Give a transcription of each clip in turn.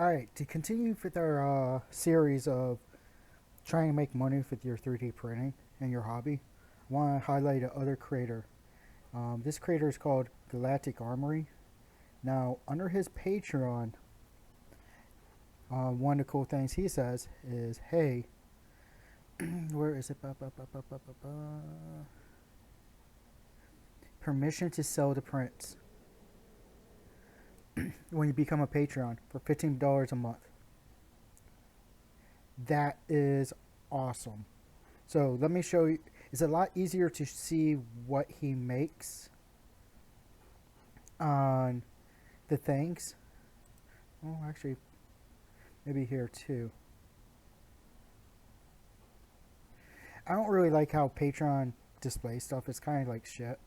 Alright, to continue with our series of trying to make money with your 3D printing and your hobby, I want to highlight another creator. This creator is called Galactic Armory. Now, under his Patreon, one of the cool things he says is, hey, where is it? Permission to sell the prints when you become a Patreon for $15 a month. That is awesome. So let me show you. It's a lot easier to see what he makes on the things. Oh, actually, maybe here too. I don't really like how Patreon displays stuff. It's kind of like shit.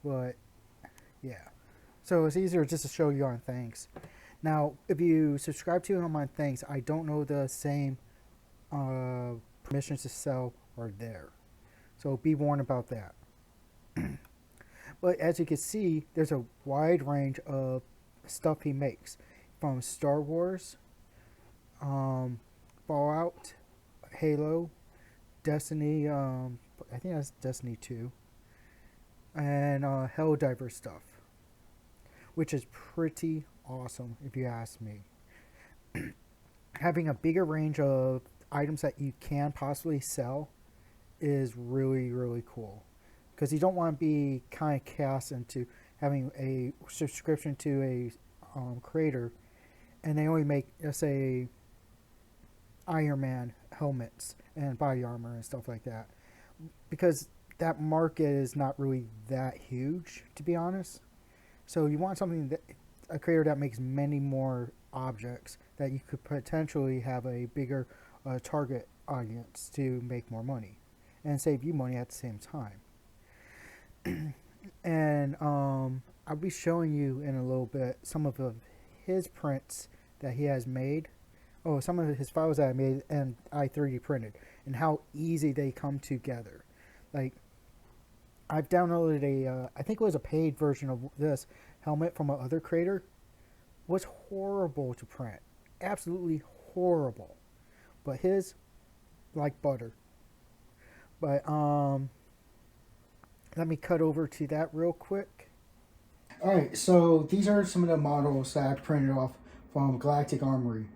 But yeah. So it's easier just to show you on things. Now, if you subscribe to him on things, I don't know the same permissions to sell are there. So be warned about that. But as you can see, there's a wide range of stuff he makes. From Star Wars, Fallout, Halo, Destiny, I think that's Destiny 2, and Helldiver stuff, which is pretty awesome if you ask me. Having a bigger range of items that you can possibly sell is really, really cool, because you don't want to be kind of cast into having a subscription to a creator and they only make, let's say, Iron Man helmets and body armor and stuff like that, because that market is not really that huge, to be honest. So you want something that a creator that makes many more objects that you could potentially have a bigger target audience to make more money and save you money at the same time. And I'll be showing you in a little bit some of his prints that he has made. Oh, some of his files that I made and I 3D printed, and how easy they come together. Like, I've downloaded a, I think it was a paid version of this helmet from another creator. It was horrible to print. Absolutely horrible. But his, like butter. But, let me cut over to that real quick. Alright, so these are some of the models that I printed off from Galactic Armory.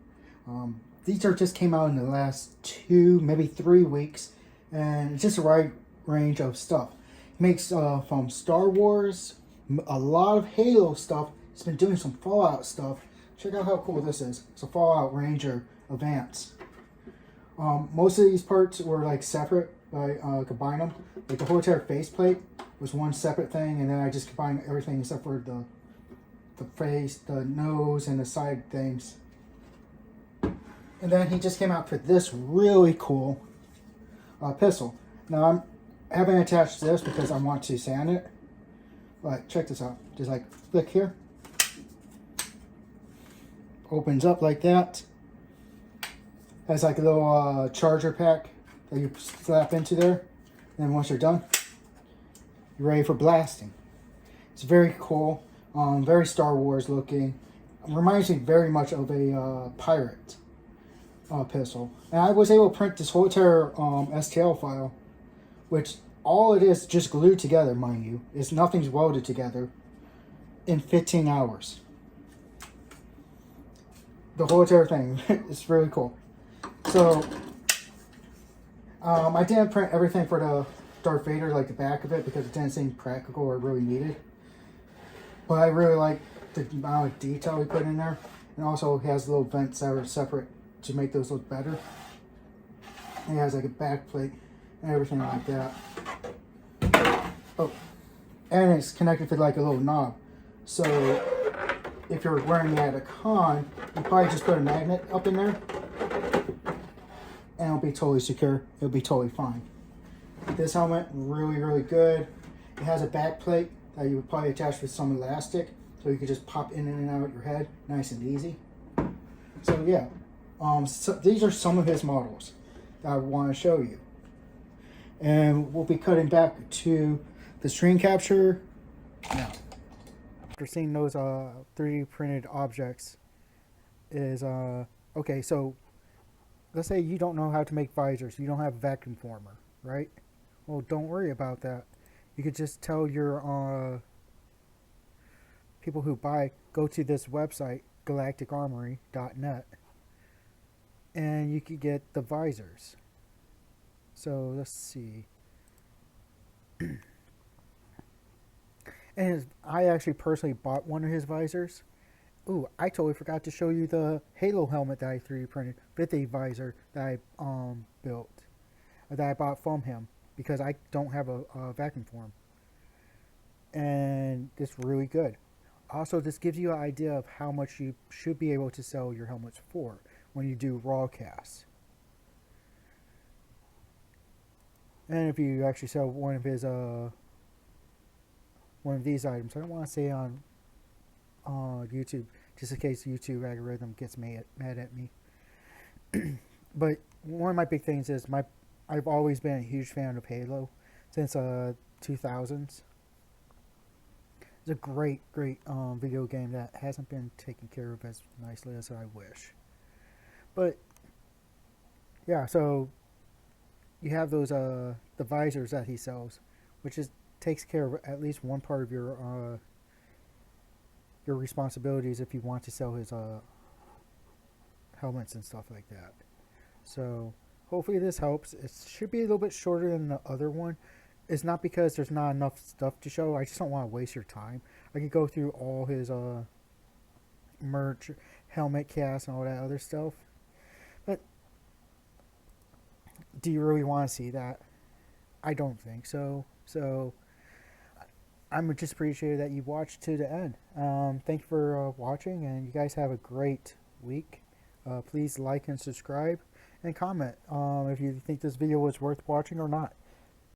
These just came out in the last 2, maybe 3 weeks, and it's just a wide range of stuff. He makes from Star Wars, a lot of Halo stuff. He's been doing some Fallout stuff. Check out how cool this is. It's a Fallout Ranger Advance. Most of these parts were like separate, but I combined them. Like the whole entire faceplate was one separate thing, and then I just combined everything except for the face, the nose, and the side things. And then he just came out with this really cool pistol. Now I haven't attached this because I want to sand it. But check this out. Just like flick here. Opens up like that. Has like a little charger pack that you slap into there. And then once you're done, you're ready for blasting. It's very cool. Very Star Wars looking. Reminds me very much of a pirate pistol. And I was able to print this whole entire STL file, which all it is just glued together, mind you. Nothing's welded together, in 15 hours. The whole entire thing. It's really cool. So, I didn't print everything for the Darth Vader, like the back of it, because it didn't seem practical or really needed. But I really like the amount of detail we put in there. And also it has little vents that are separate to make those look better. And it has like a back plate and everything like that. Oh, and it's connected to like a little knob. So if you're wearing it at a con, you probably just put a magnet up in there and it'll be totally secure. It'll be totally fine. This helmet, really, really good. It has a back plate that you would probably attach with some elastic, so you could just pop in and out your head, nice and easy. So yeah, so these are some of his models that I want to show you. And we'll be cutting back to the screen capture now. After seeing those 3D printed objects is okay. So let's say you don't know how to make visors. You don't have a vacuum former, right? Well, don't worry about that. You could just tell your people who buy, go to this website, galacticarmory.net, and you could get the visors. So let's see. And I actually personally bought one of his visors. Ooh, I totally forgot to show you the Halo helmet that I 3D printed with a visor that I built, that I bought from him because I don't have a vacuum form, and it's really good. Also, this gives you an idea of how much you should be able to sell your helmets for when you do raw casts. And if you actually sell one of these items, I don't want to say on YouTube, just in case YouTube algorithm gets mad at me. But one of my big things is I've always been a huge fan of Halo since 2000s. It's a great video game that hasn't been taken care of as nicely as I wish. But yeah, so you have those the visors that he sells, which is takes care of at least one part of your responsibilities if you want to sell his helmets and stuff like that. So hopefully this helps. It should be a little bit shorter than the other one. It's not because there's not enough stuff to show. I just don't want to waste your time. I could go through all his merch, helmet cast, and all that other stuff. But do you really want to see that? I don't think so. So I'm just appreciated that you watched to the end. Thank you for watching, and you guys have a great week. Please like and subscribe and comment if you think this video was worth watching or not.